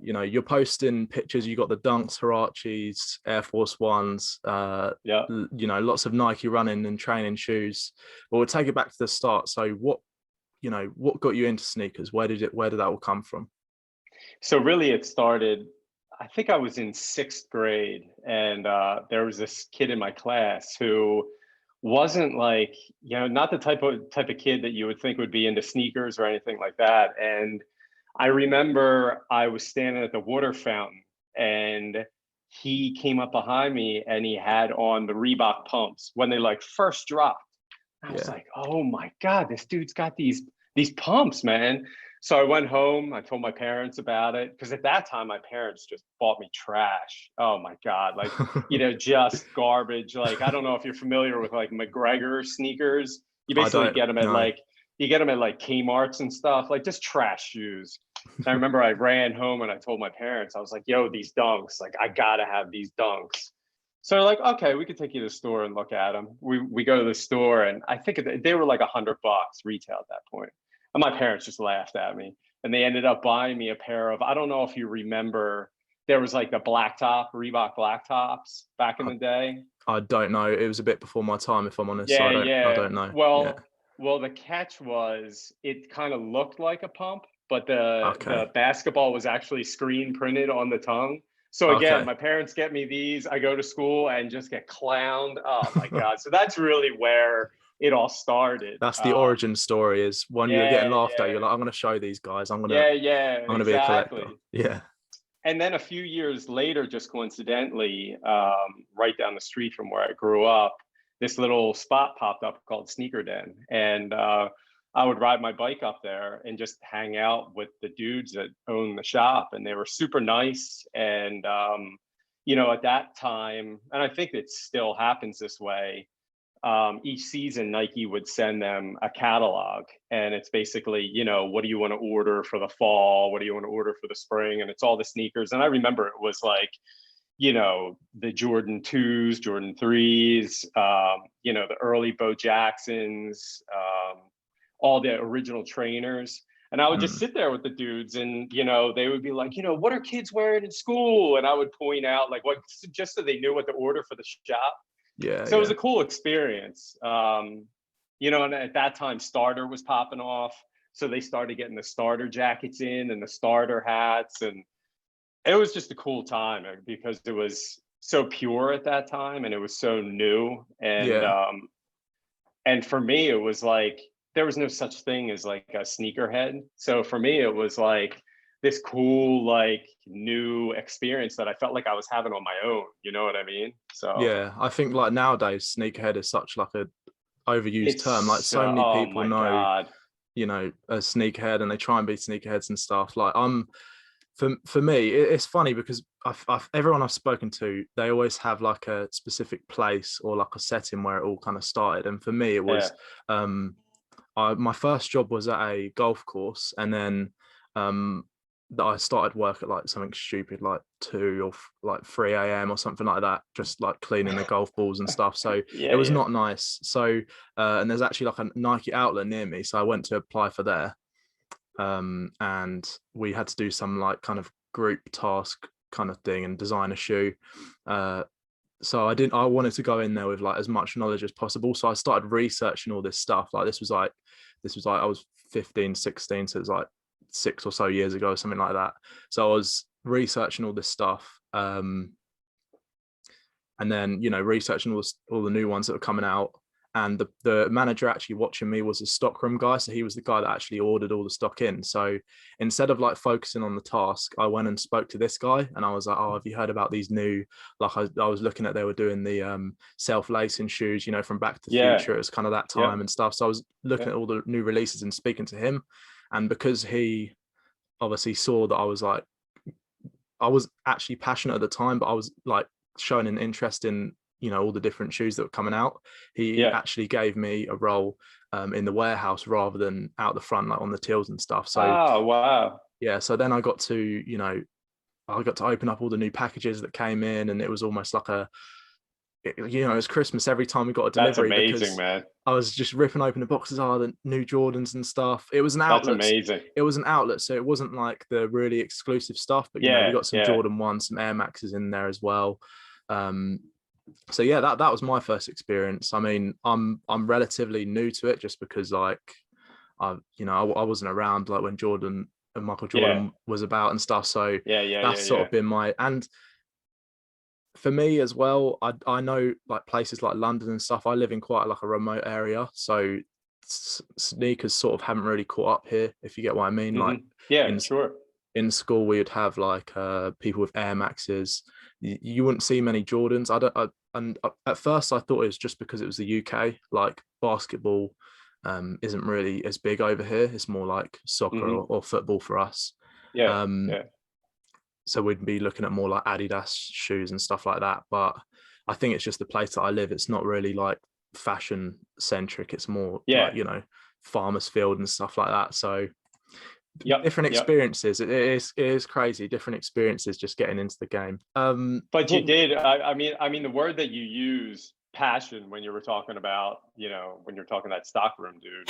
you know, you're posting pictures. You got the Dunks, Huaraches, Air Force Ones, Yeah. you know, lots of Nike running and training shoes. But we'll take it back to the start. So what, you know, what got you into sneakers? Where did that all come from? So really, it started. I think I was in sixth grade, and there was this kid in my class who wasn't like, not the type of kid that you would think would be into sneakers or anything like that. And I remember I was standing at the water fountain, and he came up behind me, and he had on the Reebok pumps when they like first dropped. I was Yeah. like, oh my God, this dude's got these pumps, man. So I went home, I told my parents about it, because at that time my parents just bought me trash. Oh my God, like, just garbage. Like, I don't know if you're familiar with like McGregor sneakers. You I basically don't get them at know. like Kmart's and stuff, like just trash shoes. And I remember I ran home and I told my parents, I was like, yo, these Dunks, like I gotta have these Dunks. So they're like, okay, we could take you to the store and look at them. We go to the store, and I think they were like $100 retail at that point. And my parents just laughed at me, and they ended up buying me a pair of, I don't know if you remember, there was like the Reebok black tops back in I, the day. I don't know. It was a bit before my time, if I'm honest. So Yeah, I yeah. don't know. Yeah. Well, the catch was it kind of looked like a pump, but the Okay. basketball was actually screen printed on the tongue. So again, Okay. my parents get me these. I go to school and just get clowned. Oh my God. So that's really where it all started. That's the origin story. Is when you were getting Yeah, laughed at, yeah. you're like, I'm gonna show these guys. Yeah, I'm gonna be a collector. exactly. Yeah. And then a few years later, just coincidentally, right down the street from where I grew up, this little spot popped up called Sneaker Den. And I would ride my bike up there and just hang out with the dudes that own the shop. And they were super nice. And, at that time, and I think it still happens this way, each season Nike would send them a catalog, and it's basically, what do you want to order for the fall, what do you want to order for the spring, and it's all the sneakers. And I remember it was like, the Jordan 2s, Jordan 3s, the early Bo Jacksons, all the original trainers. And I would just Mm. sit there with the dudes, and they would be like, what are kids wearing in school, and I would point out like what, just so they knew what to order for the shop. Yeah. So it was Yeah. a cool experience. And at that time, Starter was popping off. So they started getting the starter jackets in and the starter hats. And it was just a cool time because it was so pure at that time and it was so new. Yeah. And for me, it was like, there was no such thing as like a sneakerhead. So for me, it was like this cool, like new experience that I felt like I was having on my own. You know what I mean? So Yeah. I think like nowadays, sneakerhead is such like a overused term. Like it's, so many oh people my know, God. a sneakerhead, and they try and be sneakerheads and stuff. Like for me, it's funny because everyone I've spoken to, they always have like a specific place or like a setting where it all kind of started. And for me, it Yeah. was my first job was at a golf course, and then that I started work at like something stupid like 2 or like 3 a.m. or something like that, just like cleaning the golf balls and stuff. So it Yeah, was yeah. not nice. So and there's actually like a Nike outlet near me, so I went to apply for there, and we had to do some like kind of group task kind of thing and design a shoe. So I wanted to go in there with like as much knowledge as possible. So I started researching all this stuff. Like this was like I was 15, 16, so it was like 6 or so years ago, something like that. So I was researching all this stuff, and then researching all the new ones that were coming out. And the manager actually watching me was a stockroom guy, so he was the guy that actually ordered all the stock in. So instead of like focusing on the task, I went and spoke to this guy, and I was like, "Oh, have you heard about these new?" Like I was looking at, they were doing the self-lacing shoes, from Back to the Yeah. Future. It was kind of that time Yep. and stuff. So I was looking Yep. at all the new releases and speaking to him, and because he obviously saw that I was actually passionate at the time, but I was like showing an interest in all the different shoes that were coming out. He Yeah. actually gave me a role in the warehouse rather than out the front, like on the tills and stuff. So Oh, wow. yeah, so then I got to open up all the new packages that came in, and it was almost like you know, it was Christmas every time we got a That's delivery amazing, because man. I was just ripping open the boxes, the new Jordans and stuff. It was an That's outlet. amazing. It was an outlet, so it wasn't like the really exclusive stuff. But you know, we Yeah, got some yeah, Jordan 1, some Air Maxes in there as well. Um, so yeah, that was my first experience. I mean, I'm relatively new to it just because like I wasn't around like when Jordan and Michael yeah, Jordan was about and stuff. So yeah, yeah, that's yeah, sort yeah. of been my, and for me as well, I know like places like London and stuff. I live in quite like a remote area, so sneakers sort of haven't really caught up here, if you get what I mean. Like Yeah, in sure. in school, we would have like people with Air Maxes. You wouldn't see many Jordans. At first I thought it was just because it was the UK. Like basketball isn't really as big over here. It's more like soccer Hmm. or football for us. Yeah, Um, yeah, so we'd be looking at more like Adidas shoes and stuff like that. But I think it's just the place that I live. It's not really like fashion centric. It's more like, yeah. you know, farmers field and stuff like that. So Yep, different yep. experiences. It is crazy. Different experiences just getting into the game. But you What did. I mean, the word that you use, passion, when you were talking about, when you're talking that stockroom, dude.